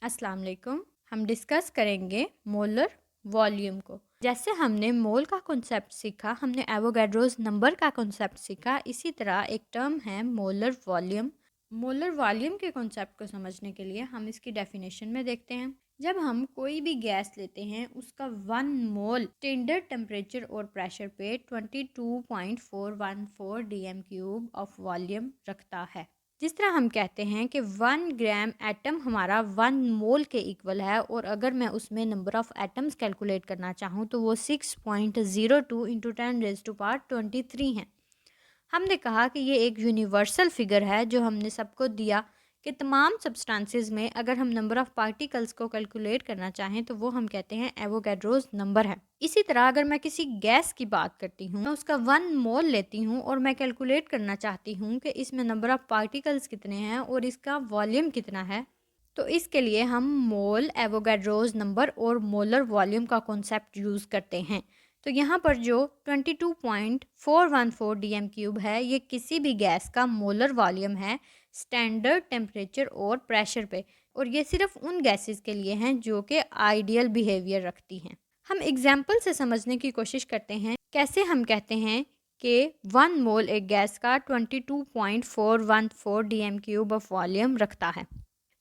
अस्सलाम वालेकुम। हम डिस्कस करेंगे मोलर वॉल्यूम को। जैसे हमने मोल का कॉन्सेप्ट सीखा, हमने एवोगैड्रोस नंबर का कॉन्सेप्ट सीखा, इसी तरह एक टर्म है मोलर वॉल्यूम। मोलर वॉल्यूम के कॉन्सेप्ट को समझने के लिए हम इसकी डेफिनेशन में देखते हैं। जब हम कोई भी गैस लेते हैं, उसका 1 मोल स्टैंडर्ड टेम्परेचर और प्रेशर पे 22.414 dm³ ऑफ वॉल्यूम रखता है। जिस तरह हम कहते हैं कि 1 ग्राम एटम हमारा 1 मोल के इक्वल है, और अगर मैं उसमें नंबर ऑफ़ एटम्स कैलकुलेट करना चाहूँ तो वो 6.02 इंटू 10⁻23 है। हमने कहा कि ये एक यूनिवर्सल फिगर है जो हमने सबको दिया कि तमाम सब्सटेंसेस में अगर हम नंबर ऑफ़ पार्टिकल्स को कैलकुलेट करना चाहें तो वो हम कहते हैं एवोगैड्रोस नंबर है। इसी तरह अगर मैं किसी गैस की बात करती हूँ, मैं उसका 1 मोल लेती हूँ और मैं कैलकुलेट करना चाहती हूँ कि इसमें नंबर ऑफ़ पार्टिकल्स कितने हैं और इसका वॉल्यूम कितना है, तो इसके लिए हम मोल, एवोगैड्रोस नंबर और मोलर वॉल्यूम का कॉन्सेप्ट यूज़ करते हैं। तो यहाँ पर जो 22.414 dm³ है, ये किसी भी गैस का मोलर वॉल्यूम है स्टैंडर्ड टेम्परेचर और प्रेशर पे, और ये सिर्फ उन गैसेस के लिए हैं जो कि आइडियल बिहेवियर रखती हैं। हम एग्जाम्पल से समझने की कोशिश करते हैं कैसे हम कहते हैं कि 1 मोल एक गैस का 22.414 dm³ ऑफ वॉल्यूम रखता है।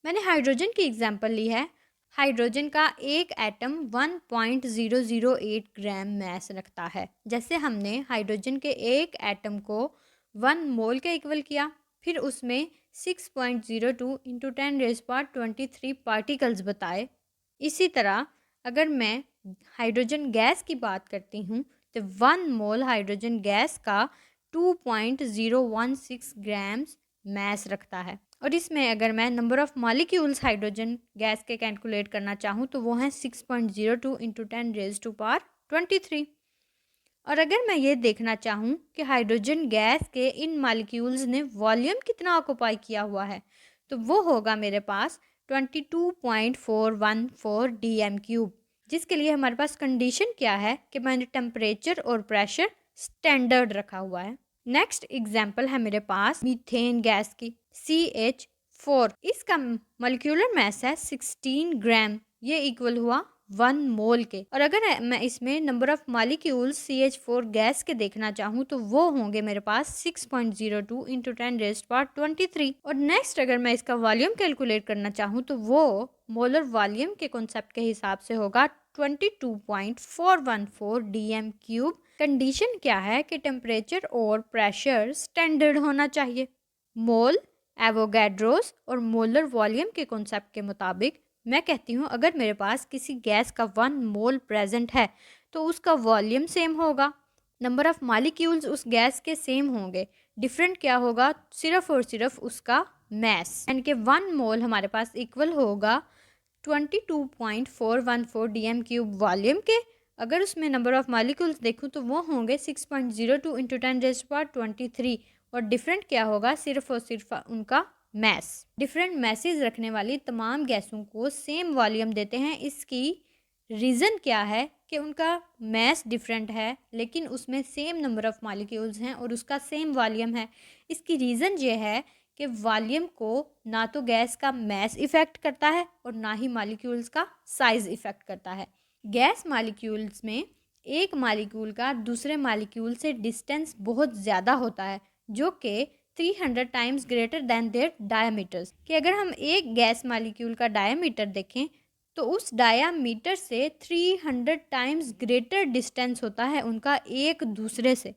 मैंने हाइड्रोजन की एग्जांपल ली है। हाइड्रोजन का एक एटम 1.008 ग्राम मैस रखता है। जैसे हमने हाइड्रोजन के एक एटम को 1 मोल के इक्वल किया, फिर उसमें 6.02 इंटू 10⁻23 पार्टिकल्स बताए। इसी तरह अगर मैं हाइड्रोजन गैस की बात करती हूँ तो 1 मोल हाइड्रोजन गैस का 2.016 ग्राम्स मैस रखता है, और इसमें अगर मैं number of molecules hydrogen gas के कैलकुलेट करना चाहूँ तो वो हैं 6.02 इंटू 10⁻23। और अगर मैं ये देखना चाहूँ कि हाइड्रोजन गैस के इन मॉलिक्यूल्स ने वॉल्यूम कितना ऑक्यूपाई किया हुआ है, तो वो होगा मेरे पास 22.414 dm³, जिसके लिए हमारे पास कंडीशन क्या है कि मैंने टेम्परेचर और प्रेशर स्टैंडर्ड रखा हुआ है। नेक्स्ट एग्जाम्पल है मेरे पास मीथेन गैस की, CH4। इसका मॉलिक्यूलर मास है 16 ग्राम, ये इक्वल हुआ 1 मोल के। और अगर मैं इसमें number of molecules CH4 gas के देखना चाहूँ तो वो होंगे मेरे पास 6.02 इंटू 10⁻23। और नेक्स्ट अगर मैं इसका वॉल्यूम कैलकुलेट करना चाहूँ तो वो मोलर वॉल्यूम के कॉन्सेप्ट के हिसाब से होगा 22.414 dm³। कंडीशन क्या है कि टेम्परेचर और प्रेशर स्टैंडर्ड होना चाहिए। मोल, एवोगैड्रोस और मोलर वॉल्यूम के कॉन्सेप्ट के मुताबिक मैं कहती हूँ अगर मेरे पास किसी गैस का 1 मोल प्रेजेंट है तो उसका वॉल्यूम सेम होगा, नंबर ऑफ़ मॉलिक्यूल्स उस गैस के सेम होंगे। डिफरेंट क्या होगा? सिर्फ और सिर्फ उसका मैस, यानी कि 1 मोल हमारे पास इक्वल होगा 22.414 dm³ वॉल्यूम के। अगर उसमें नंबर ऑफ़ मॉलिक्यूल्स देखूँ तो वो होंगे 6.02 इंटू 10⁻23, और डिफरेंट क्या होगा? सिर्फ और सिर्फ उनका मैस। डिफरेंट मैसेज रखने वाली तमाम गैसों को सेम वॉल्यूम देते हैं। इसकी रीज़न क्या है कि उनका मैस डिफरेंट है लेकिन उसमें सेम नंबर ऑफ़ मॉलिक्यूल्स हैं और उसका सेम वॉल्यूम है। इसकी रीज़न ये है कि वॉल्यूम को ना तो गैस का मैस इफ़ेक्ट करता है और ना ही मॉलिक्यूल्स का साइज़ इफ़ेक्ट करता है। गैस मॉलिक्यूल्स में एक मॉलिक्यूल का दूसरे मॉलिक्यूल से डिस्टेंस बहुत ज़्यादा होता है, जो कि 300 times greater than their diameters. कि अगर हम एक गैस मॉलिक्यूल का डायमीटर देखें तो उस डायमीटर से 300 टाइम्स ग्रेटर डिस्टेंस होता है उनका एक दूसरे से।